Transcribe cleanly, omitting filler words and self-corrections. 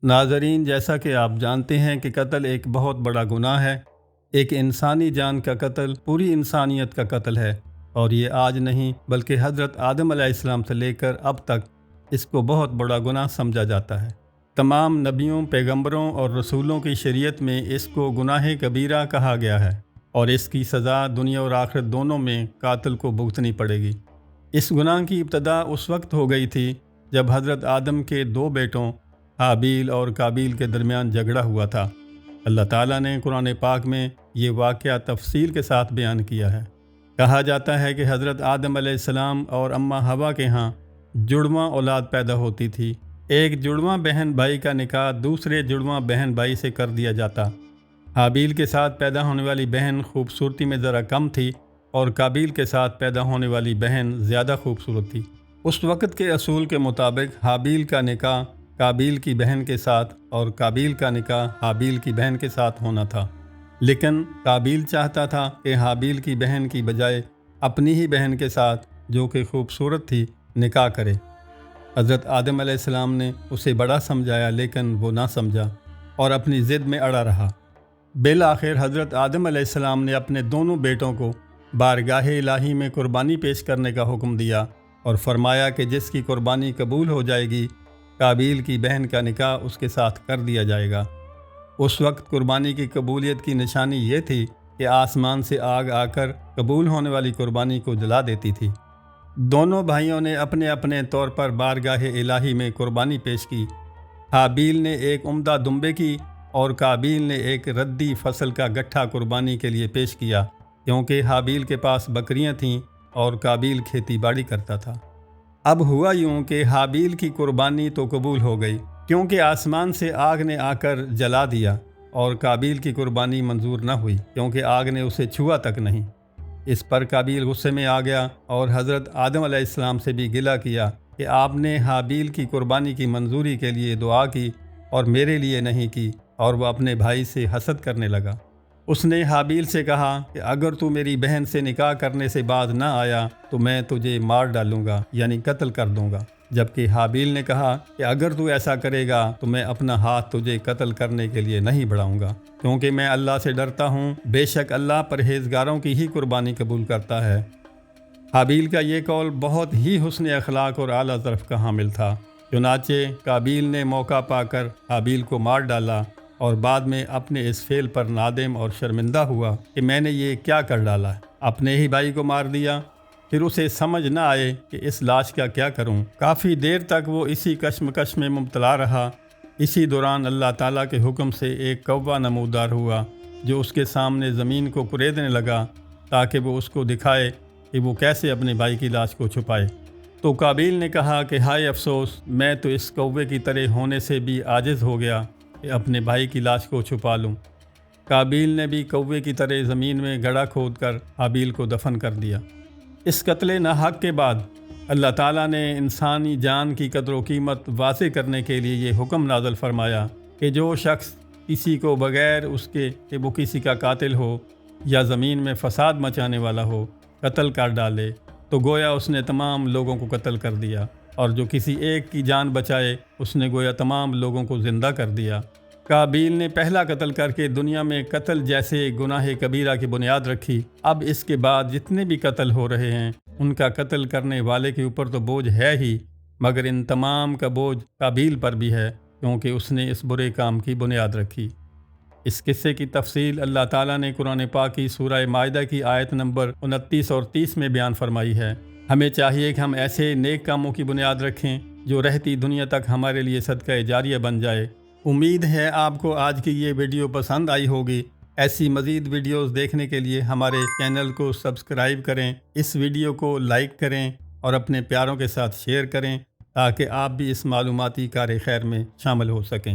ناظرین، جیسا کہ آپ جانتے ہیں کہ قتل ایک بہت بڑا گناہ ہے۔ ایک انسانی جان کا قتل پوری انسانیت کا قتل ہے، اور یہ آج نہیں بلکہ حضرت آدم علیہ السلام سے لے کر اب تک اس کو بہت بڑا گناہ سمجھا جاتا ہے۔ تمام نبیوں، پیغمبروں اور رسولوں کی شریعت میں اس کو گناہ کبیرہ کہا گیا ہے، اور اس کی سزا دنیا اور آخرت دونوں میں قاتل کو بھگتنی پڑے گی۔ اس گناہ کی ابتدا اس وقت ہو گئی تھی جب حضرت آدم کے دو بیٹوں حابیل اور قابیل کے درمیان جھگڑا ہوا تھا۔ اللہ تعالیٰ نے قرآن پاک میں یہ واقعہ تفصیل کے ساتھ بیان کیا ہے۔ کہا جاتا ہے کہ حضرت آدم علیہ السلام اور اماں حوا کے ہاں جڑواں اولاد پیدا ہوتی تھی۔ ایک جڑواں بہن بھائی کا نکاح دوسرے جڑواں بہن بھائی سے کر دیا جاتا۔ حابیل کے ساتھ پیدا ہونے والی بہن خوبصورتی میں ذرا کم تھی، اور قابیل کے ساتھ پیدا ہونے والی بہن زیادہ خوبصورت تھی۔ اس وقت کے اصول کے مطابق حابیل کا نکاح قابیل کی بہن کے ساتھ اور قابیل کا نکاح حابیل کی بہن کے ساتھ ہونا تھا، لیکن قابیل چاہتا تھا کہ حابیل کی بہن کی بجائے اپنی ہی بہن کے ساتھ، جو کہ خوبصورت تھی، نکاح کرے۔ حضرت آدم علیہ السلام نے اسے بڑا سمجھایا، لیکن وہ نہ سمجھا اور اپنی ضد میں اڑا رہا۔ بالآخر حضرت آدم علیہ السلام نے اپنے دونوں بیٹوں کو بارگاہ الہی میں قربانی پیش کرنے کا حکم دیا، اور فرمایا کہ جس کی قربانی قبول ہو جائے گی، قابیل کی بہن کا نکاح اس کے ساتھ کر دیا جائے گا۔ اس وقت قربانی کی قبولیت کی نشانی یہ تھی کہ آسمان سے آگ آ کر قبول ہونے والی قربانی کو جلا دیتی تھی۔ دونوں بھائیوں نے اپنے اپنے طور پر بارگاہ الہی میں قربانی پیش کی۔ حابیل نے ایک عمدہ دمبے کی، اور قابیل نے ایک ردی فصل کا گٹھا قربانی کے لیے پیش کیا، کیونکہ حابیل کے پاس بکریاں تھیں اور قابیل کھیتی باڑی کرتا تھا۔ اب ہوا یوں کہ حابیل کی قربانی تو قبول ہو گئی، کیونکہ آسمان سے آگ نے آ کر جلا دیا، اور قابیل کی قربانی منظور نہ ہوئی، کیونکہ آگ نے اسے چھوا تک نہیں۔ اس پر قابیل غصے میں آ گیا اور حضرت آدم علیہ السلام سے بھی گلہ کیا کہ آپ نے حابیل کی قربانی کی منظوری کے لیے دعا کی اور میرے لیے نہیں کی، اور وہ اپنے بھائی سے حسد کرنے لگا۔ اس نے حابیل سے کہا کہ اگر تو میری بہن سے نکاح کرنے سے باز نہ آیا تو میں تجھے مار ڈالوں گا، یعنی قتل کر دوں گا، جبکہ حابیل نے کہا کہ اگر تو ایسا کرے گا تو میں اپنا ہاتھ تجھے قتل کرنے کے لیے نہیں بڑھاؤں گا، کیونکہ میں اللہ سے ڈرتا ہوں، بے شک اللہ پرہیزگاروں کی ہی قربانی قبول کرتا ہے۔ حابیل کا یہ قول بہت ہی حسن اخلاق اور اعلیٰ ظرف کا حامل تھا۔ چنانچہ قابیل نے موقع پا کر حابیل کو مار ڈالا، اور بعد میں اپنے اس فعل پر نادم اور شرمندہ ہوا کہ میں نے یہ کیا کر ڈالا ہے، اپنے ہی بھائی کو مار دیا۔ پھر اسے سمجھ نہ آئے کہ اس لاش کا کیا کروں۔ کافی دیر تک وہ اسی کشمکش میں مبتلا رہا۔ اسی دوران اللہ تعالیٰ کے حکم سے ایک کوہ نمودار ہوا، جو اس کے سامنے زمین کو کریدنے لگا تاکہ وہ اس کو دکھائے کہ وہ کیسے اپنے بھائی کی لاش کو چھپائے۔ تو قابیل نے کہا کہ ہائے افسوس، میں تو اس کوے کی طرح ہونے سے بھی عاجز ہو گیا کہ اپنے بھائی کی لاش کو چھپا لوں۔ قابیل نے بھی کوے کی طرح زمین میں گڑھا کھود کر حابیل کو دفن کر دیا۔ اس قتل ناحق کے بعد اللہ تعالیٰ نے انسانی جان کی قدر و قیمت واضح کرنے کے لیے یہ حکم نازل فرمایا کہ جو شخص کسی کو بغیر اس کے کہ وہ کسی کا قاتل ہو یا زمین میں فساد مچانے والا ہو قتل کر ڈالے، تو گویا اس نے تمام لوگوں کو قتل کر دیا، اور جو کسی ایک کی جان بچائے اس نے گویا تمام لوگوں کو زندہ کر دیا۔ قابیل نے پہلا قتل کر کے دنیا میں قتل جیسے گناہ کبیرہ کی بنیاد رکھی۔ اب اس کے بعد جتنے بھی قتل ہو رہے ہیں ان کا قتل کرنے والے کے اوپر تو بوجھ ہے ہی، مگر ان تمام کا بوجھ قابیل پر بھی ہے، کیونکہ اس نے اس برے کام کی بنیاد رکھی۔ اس قصے کی تفصیل اللہ تعالیٰ نے قرآن پاک کی سورہ مائدہ کی آیت نمبر 29 اور 30 میں بیان فرمائی ہے۔ ہمیں چاہیے کہ ہم ایسے نیک کاموں کی بنیاد رکھیں جو رہتی دنیا تک ہمارے لیے صدقہ جاریہ بن جائے۔ امید ہے آپ کو آج کی یہ ویڈیو پسند آئی ہوگی۔ ایسی مزید ویڈیوز دیکھنے کے لیے ہمارے چینل کو سبسکرائب کریں، اس ویڈیو کو لائک کریں اور اپنے پیاروں کے ساتھ شیئر کریں تاکہ آپ بھی اس معلوماتی کار خیر میں شامل ہو سکیں۔